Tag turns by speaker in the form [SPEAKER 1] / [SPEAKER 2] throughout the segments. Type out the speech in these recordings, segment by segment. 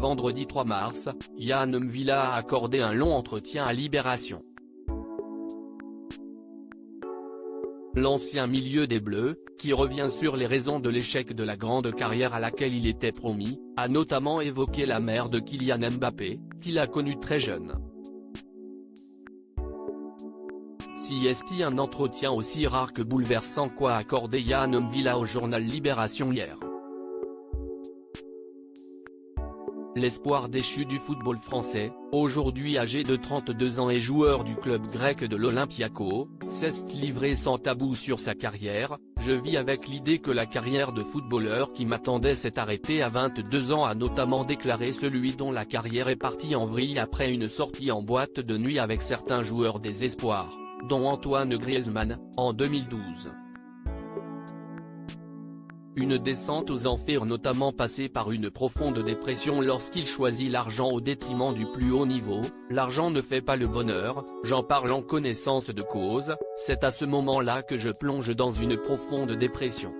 [SPEAKER 1] vendredi 3 mars, Yann M'Vila a accordé un long entretien à Libération. L'ancien milieu des Bleus, qui revient sur les raisons de l'échec de la grande carrière à laquelle il était promis, a notamment évoqué la mère de Kylian Mbappé, qu'il a connue très jeune. Si est-il un entretien aussi rare que bouleversant qu'a accordé Yann M'Vila au journal Libération hier. L'espoir déchu du football français, aujourd'hui âgé de 32 ans et joueur du club grec de l'Olympiakos, s'est livré sans tabou sur sa carrière. Je vis avec l'idée que la carrière de footballeur qui m'attendait s'est arrêtée à 22 ans, a notamment déclaré celui dont la carrière est partie en vrille après une sortie en boîte de nuit avec certains joueurs des espoirs, dont Antoine Griezmann, en 2012. Une descente aux enfers notamment passée par une profonde dépression lorsqu'il choisit l'argent au détriment du plus haut niveau. L'argent ne fait pas le bonheur, j'en parle en connaissance de cause, c'est à ce moment-là que je plonge dans une profonde dépression.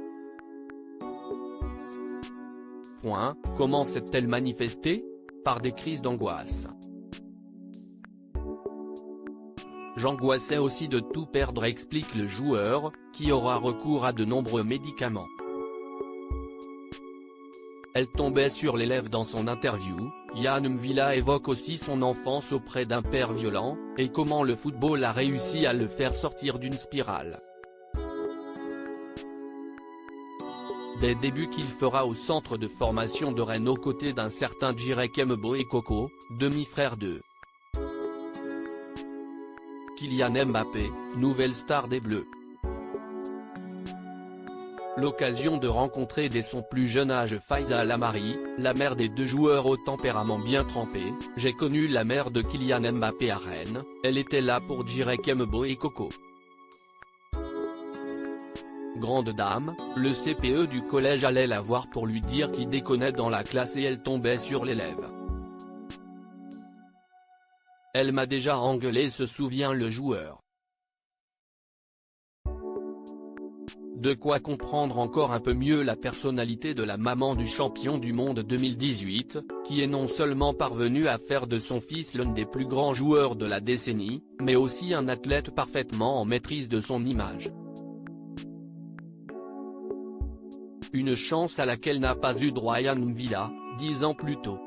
[SPEAKER 1] Comment s'est-elle manifestée? Par des crises d'angoisse. J'angoissais aussi de tout perdre, explique le joueur, qui aura recours à de nombreux médicaments. Elle tombait sur les lèvres dans son interview. Yann M'Vila évoque aussi son enfance auprès d'un père violent, et comment le football a réussi à le faire sortir d'une spirale. Des débuts qu'il fera au centre de formation de Rennes aux côtés d'un certain Djirek Mbokoko, demi-frère de Kylian Mbappé, nouvelle star des Bleus. L'occasion de rencontrer dès son plus jeune âge Faiza Lamari, la mère des deux joueurs au tempérament bien trempé. J'ai connu la mère de Kylian Mbappé à Rennes, elle était là pour Djirek Mbokoko. Grande dame, le CPE du collège allait la voir pour lui dire qu'il déconnait dans la classe et elle tombait sur les lèvres. Elle m'a déjà engueulé, se souvient le joueur. De quoi comprendre encore un peu mieux la personnalité de la maman du champion du monde 2018, qui est non seulement parvenue à faire de son fils l'un des plus grands joueurs de la décennie, mais aussi un athlète parfaitement en maîtrise de son image. Une chance à laquelle n'a pas eu droit Yann M'Vila, 10 ans plus tôt.